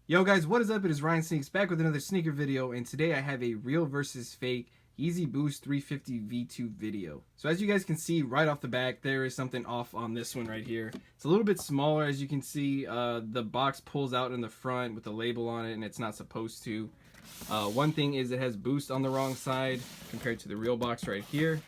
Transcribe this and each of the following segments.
Yo guys, what is up? It is Ryan Sneaks back with another sneaker video, and today I have a real versus fake Yeezy Boost 350 V2 video. So as you guys can see right off the back, there is something off on this one right here. It's a little bit smaller, as you can see. The box pulls out in the front with the label on it, and it's not supposed to. One thing is it has Boost on the wrong side compared to the real box right here.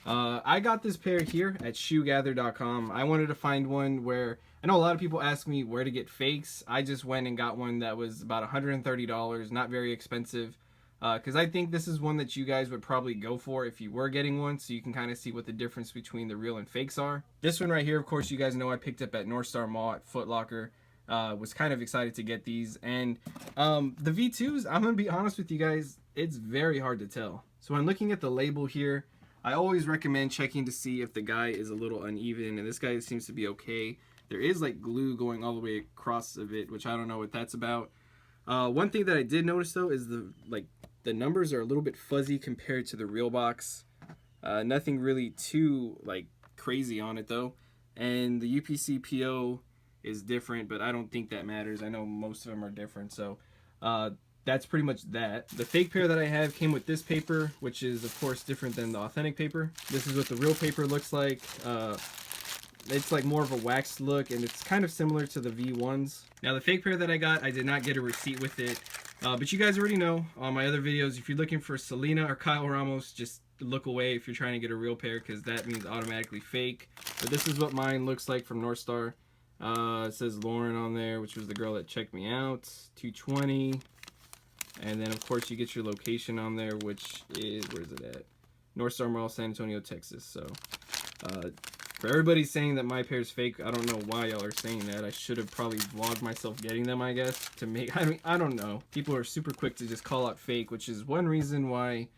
I got this pair here at shoegather.com. I wanted to find one where, I know a lot of people ask me where to get fakes. I just went and got one that was about $130, not very expensive, because I think this is one that you guys would probably go for if you were getting one, so you can kind of see what the difference between the real and fakes are. This one right here, of course, you guys know I picked up at North Star Mall at Foot Locker. Was kind of excited to get these, and the V2s, I'm going to be honest with you guys, it's very hard to tell. So when looking at the label here, I always recommend checking to see if the guy is a little uneven, and this guy seems to be okay. There is like glue going all the way across of it, which I don't know what that's about. One thing that I did notice though is the numbers are a little bit fuzzy compared to the real box. Nothing really too like crazy on it though, and the UPC PO is different, but I don't think that matters. I know most of them are different, so that's pretty much that. The fake pair that I have came with this paper, which is of course different than the authentic paper. This is what the real paper looks like. It's like more of a waxed look, and it's kind of similar to the V1s. Now the fake pair that I got, I did not get a receipt with it, but you guys already know on my other videos, if you're looking for Selena or Kyle Ramos, just look away if you're trying to get a real pair, because that means automatically fake. But this is what mine looks like from North Star. It says Lauren on there, which was the girl that checked me out, 220. And then of course you get your location on there, which is, where is it at? North Star Mall, San Antonio, Texas. So for everybody saying that my pair is fake, I don't know why y'all are saying that. I should have probably vlogged myself getting them, I guess, to make, I mean, I don't know. People are super quick to just call out fake, which is one reason why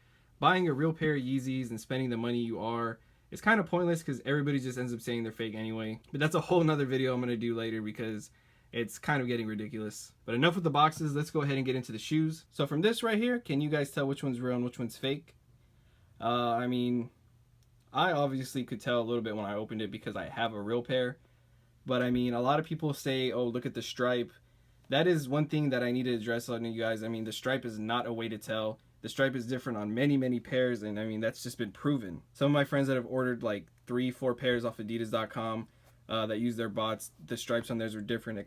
buying a real pair of Yeezys and spending the money you are is kind of pointless, because everybody just ends up saying they're fake anyway. But that's a whole nother video I'm going to do later, because it's kind of getting ridiculous. But enough with the boxes, let's go ahead and get into the shoes. So from this right here, can you guys tell which one's real and which one's fake? I mean, I obviously could tell a little bit when I opened it because I have a real pair. But I mean, a lot of people say, oh, look at the stripe. That is one thing that I need to address on you guys. I mean, the stripe is not a way to tell. The stripe is different on many, many pairs, and I mean, that's just been proven. Some of my friends that have ordered like 3-4 pairs off Adidas.com that use their bots, the stripes on theirs are different.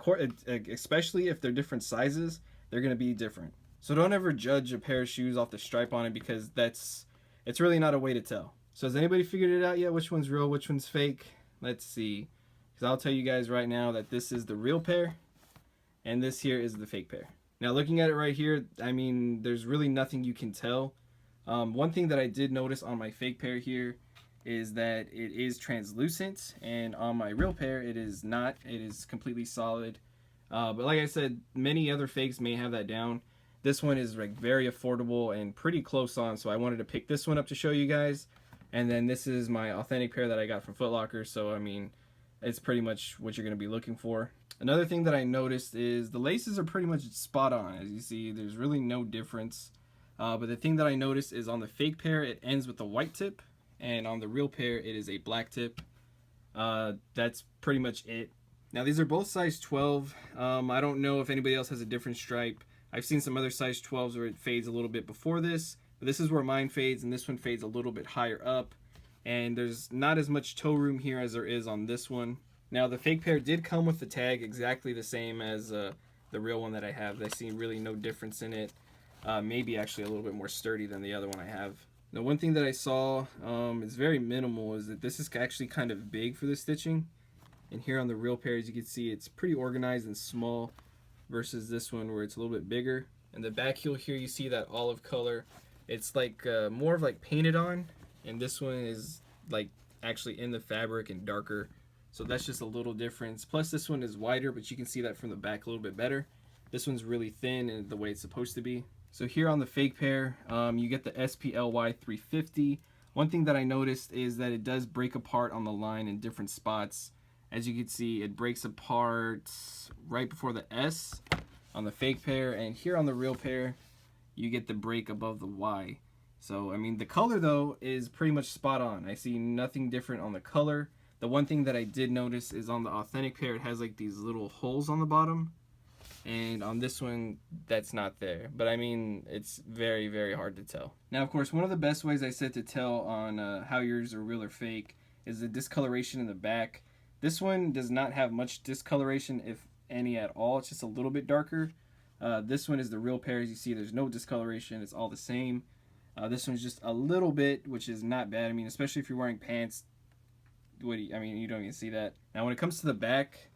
Especially if they're different sizes, they're going to be different. So don't ever judge a pair of shoes off the stripe on it, because it's really not a way to tell. So has anybody figured it out yet? Which one's real, which one's fake? Let's see. Because I'll tell you guys right now that this is the real pair, and this here is the fake pair. Now looking at it right here, I mean, there's really nothing you can tell. One thing that I did notice on my fake pair here is that it is translucent, and on my real pair it is not. It is completely solid. But like I said, many other fakes may have that down. This one is like very affordable and pretty close on, so I wanted to pick this one up to show you guys. And then this is my authentic pair that I got from Foot Locker, so I mean, it's pretty much what you're going to be looking for. Another thing that I noticed is the laces are pretty much spot on. As you see, there's really no difference. But the thing that I noticed is on the fake pair, it ends with a white tip, and on the real pair, it is a black tip. That's pretty much it. Now, these are both size 12. I don't know if anybody else has a different stripe. I've seen some other size 12s where it fades a little bit before this, but this is where mine fades, and this one fades a little bit higher up. And there's not as much toe room here as there is on this one. Now, the fake pair did come with the tag exactly the same as the real one that I have. I see really no difference in it. Maybe actually a little bit more sturdy than the other one I have. Now, one thing that I saw is very minimal is that this is actually kind of big for the stitching. And here on the real pair, as you can see, it's pretty organized and small versus this one where it's a little bit bigger. And the back heel here, you see that olive color. It's like more of like painted on, and this one is like actually in the fabric and darker. So that's just a little difference. Plus this one is wider, but you can see that from the back a little bit better. This one's really thin and the way it's supposed to be. So here on the fake pair, you get the SPLY 350. One thing that I noticed is that it does break apart on the line in different spots. As you can see, it breaks apart right before the S on the fake pair, and here on the real pair, you get the break above the Y. So, I mean, the color, though, is pretty much spot on. I see nothing different on the color. The one thing that I did notice is on the authentic pair, it has like these little holes on the bottom. and on this one that's not there. But I mean, it's very, very hard to tell. Now, of course, one of the best ways I said to tell on how yours are real or fake is the discoloration in the back. This one does not have much discoloration, if any at all. It's just a little bit darker. This one is the real pair. As you see, there's no discoloration. It's all the same. This one's just a little bit, which is not bad. I mean, especially if you're wearing pants. I mean, you don't even see that. Now, when it comes to the back,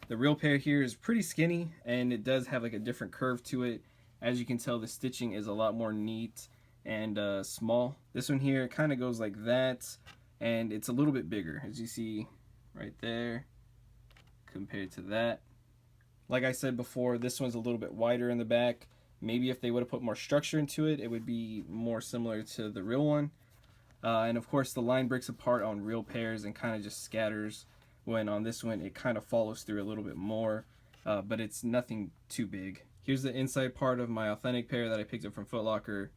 the real pair here is pretty skinny, and it does have like a different curve to it. As you can tell, the stitching is a lot more neat and small. This one here kind of goes like that, and it's a little bit bigger, as you see right there, compared to that. Like I said before, this one's a little bit wider in the back. Maybe if they would have put more structure into it, it would be more similar to the real one. And of course, the line breaks apart on real pairs and kind of just scatters, when on this one it kind of follows through a little bit more, but it's nothing too big. Here's the inside part of my authentic pair that I picked up from Foot Locker.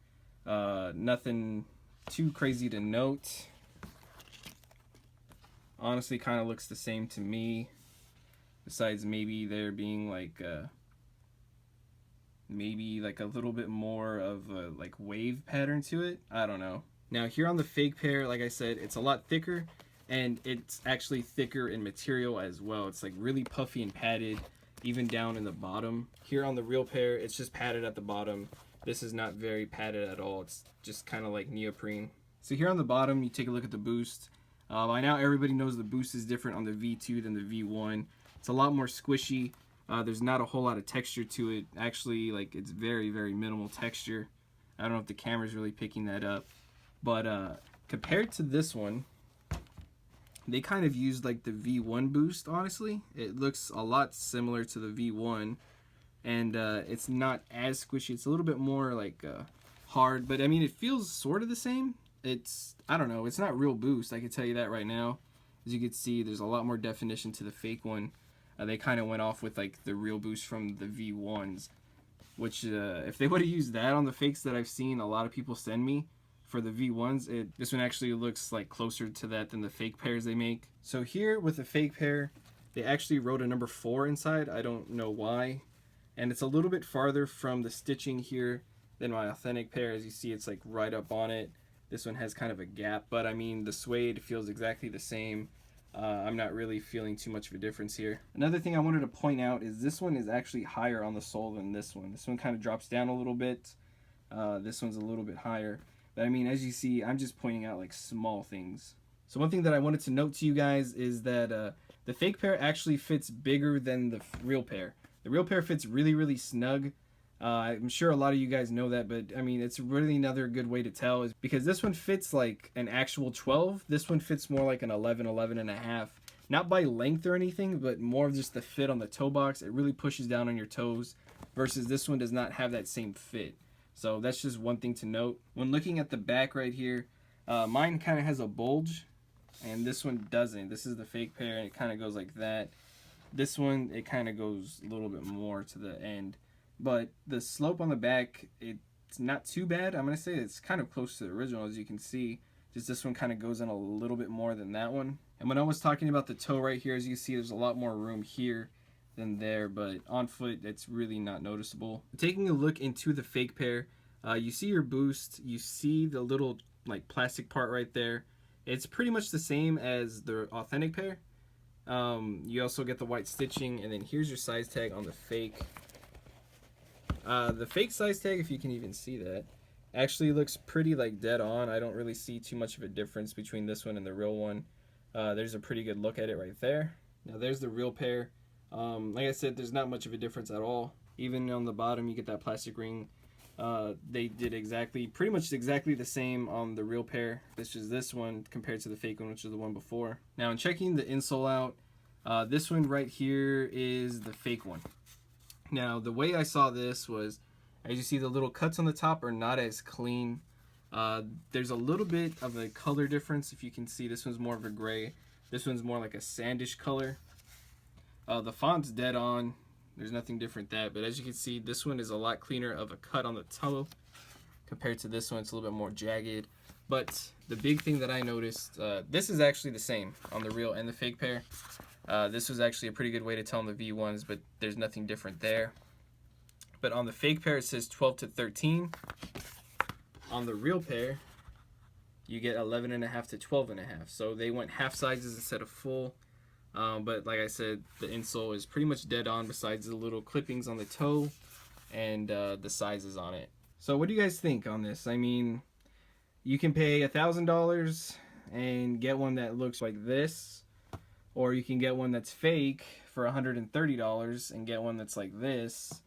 Nothing too crazy to note. Honestly, kind of looks the same to me, besides maybe there being like maybe like a little bit more of a like wave pattern to it. I don't know. Now here on the fake pair, like I said, it's a lot thicker, and it's actually thicker in material as well. It's like really puffy and padded, even down in the bottom. Here on the real pair, it's just padded at the bottom. This is not very padded at all. It's just kind of like neoprene. So here on the bottom, you take a look at the boost. By now, everybody knows the boost is different on the V2 than the V1. It's a lot more squishy. There's not a whole lot of texture to it. Actually, like, it's very, very minimal texture. I don't know if the camera's really picking that up. But compared to this one, they kind of used like the V1 boost, honestly. It looks a lot similar to the V1, and it's not as squishy. It's a little bit more like hard, but I mean, it feels sort of the same. I don't know, it's not real boost, I can tell you that right now. As you can see, there's a lot more definition to the fake one. They kind of went off with like the real boost from the V1s, which if they would have used that on the fakes that I've seen a lot of people send me for the V1s, this one actually looks like closer to that than the fake pairs they make. So here with the fake pair, they actually wrote a number 4 inside. I don't know why. And it's a little bit farther from the stitching here than my authentic pair. As you see, it's like right up on it. This one has kind of a gap, but I mean, the suede feels exactly the same. I'm not really feeling too much of a difference here. Another thing I wanted to point out is this one is actually higher on the sole than this one. This one kind of drops down a little bit. This one's a little bit higher. But I mean, as you see, I'm just pointing out like small things. So one thing that I wanted to note to you guys is that the fake pair actually fits bigger than the real pair. The real pair fits really, really snug. I'm sure a lot of you guys know that, but I mean, it's really another good way to tell is because this one fits like an actual 12. This one fits more like an 11, 11 and a half. Not by length or anything, but more of just the fit on the toe box. It really pushes down on your toes, versus this one does not have that same fit. So that's just one thing to note. When looking at the back right here, mine kind of has a bulge, and this one doesn't. This is the fake pair, and it kind of goes like that. This one, it kind of goes a little bit more to the end. But the slope on the back, it's not too bad. I'm going to say it's kind of close to the original, as you can see. Just this one kind of goes in a little bit more than that one. And when I was talking about the toe right here, as you can see, there's a lot more room here than there, but on foot it's really not noticeable. Taking a look into the fake pair, you see your boost, you see the little like plastic part right there. It's pretty much the same as the authentic pair. You also get the white stitching, and then here's your size tag on the fake. The fake size tag, if you can even see that, actually looks pretty like dead on. I don't really see too much of a difference between this one and the real one. There's a pretty good look at it right there. Now there's the real pair. Like I said, there's not much of a difference at all. Even on the bottom, you get that plastic ring. They did pretty much exactly the same on the real pair. This is this one compared to the fake one, which is the one before. Now, in checking the insole out, this one right here is the fake one. Now, the way I saw this was, as you see, the little cuts on the top are not as clean. There's a little bit of a color difference. If you can see, this one's more of a gray. This one's more like a sandish color. The font's dead on. There's nothing different that, but as you can see, this one is a lot cleaner of a cut on the toe compared to this one. It's a little bit more jagged. But the big thing that I noticed, this is actually the same on the real and the fake pair. This was actually a pretty good way to tell on the V1s, but there's nothing different there. but on the fake pair it says 12 to 13. On the real pair, you get 11.5 to 12.5. So they went half sizes instead of full. But like I said, the insole is pretty much dead on besides the little clippings on the toe and the sizes on it. So what do you guys think on this? I mean, you can pay $1,000 and get one that looks like this, or you can get one that's fake for $130 and get one that's like this.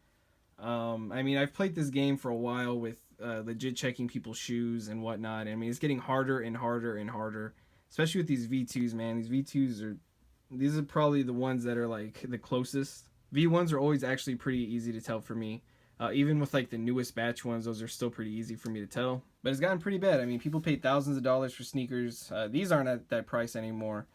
I mean, I've played this game for a while with legit checking people's shoes and whatnot. I mean, it's getting harder and harder and harder, especially with these V2s, man. These are probably the ones that are like the closest. V1s are always actually pretty easy to tell for me. Even with like the newest batch ones, those are still pretty easy for me to tell. But it's gotten pretty bad. I mean, people pay thousands of dollars for sneakers. These aren't at that price anymore.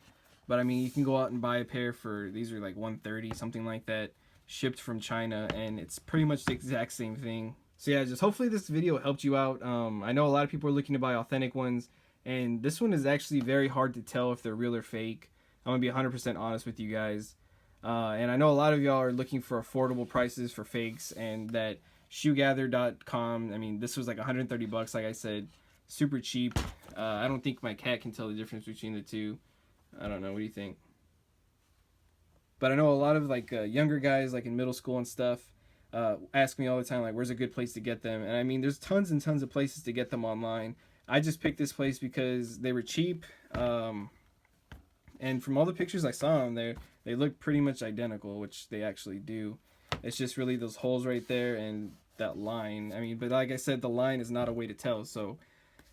But I mean, you can go out and buy a pair for, these are like $130, something like that, shipped from China, and it's pretty much the exact same thing. So yeah, just hopefully this video helped you out. I know a lot of people are looking to buy authentic ones, and this one is actually very hard to tell if they're real or fake. I'm gonna be 100% honest with you guys. And I know a lot of y'all are looking for affordable prices for fakes, and that shoegather.com, I mean, this was like 130 bucks, like I said, super cheap. I don't think my cat can tell the difference between the two. I don't know, what do you think? But I know a lot of like younger guys, like in middle school and stuff, ask me all the time, like, where's a good place to get them? And I mean, there's tons and tons of places to get them online. I just picked this place because they were cheap. And from all the pictures I saw on there, they look pretty much identical, which they actually do. It's just really those holes right there and that line. I mean, but like I said, the line is not a way to tell. So,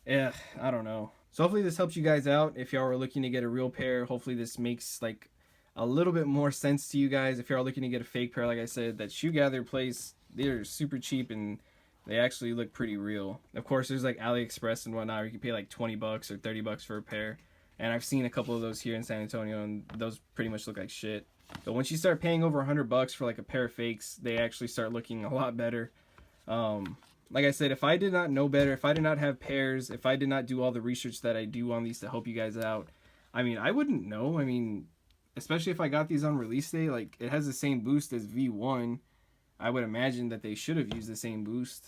yeah, I don't know. So hopefully this helps you guys out. If y'all are looking to get a real pair, hopefully this makes like a little bit more sense to you guys. If you're looking to get a fake pair, like I said, that Shoe Gather place, they're super cheap and they actually look pretty real. Of course, there's like AliExpress and whatnot where you can pay like 20 bucks or 30 bucks for a pair. And I've seen a couple of those here in San Antonio, and those pretty much look like shit. But once you start paying over 100 bucks for like a pair of fakes, they actually start looking a lot better. Like I said, if I did not know better, if I did not have pairs, if I did not do all the research that I do on these to help you guys out, I mean, I wouldn't know. I mean, especially if I got these on release day, like it has the same boost as V1. I would imagine that they should have used the same boost.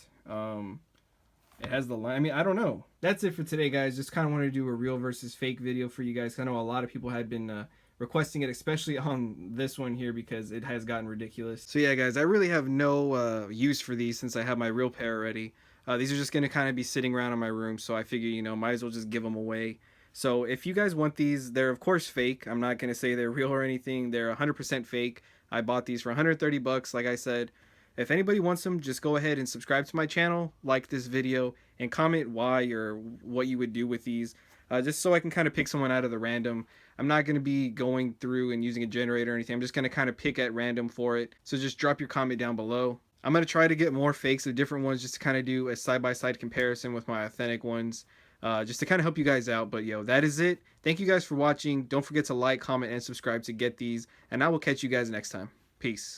It has the line. I mean, I don't know. That's it for today, guys. Just kind of wanted to do a real versus fake video for you guys. I know a lot of people had been requesting it, especially on this one here, because it has gotten ridiculous. So yeah, guys, I really have no use for these since I have my real pair already. These are just going to kind of be sitting around in my room, so I figure, you know, might as well just give them away. So if you guys want these, they're of course fake. I'm not going to say they're real or anything. They're 100% fake. I bought these for 130 bucks, like I said. If anybody wants them, just go ahead and subscribe to my channel, like this video, and comment why or what you would do with these, just so I can kind of pick someone out of the random. I'm not going to be going through and using a generator or anything. I'm just going to kind of pick at random for it. So just drop your comment down below. I'm going to try to get more fakes of different ones just to kind of do a side-by-side comparison with my authentic ones, just to kind of help you guys out. But yo, that is it. Thank you guys for watching. Don't forget to like, comment, and subscribe to get these, and I will catch you guys next time. Peace.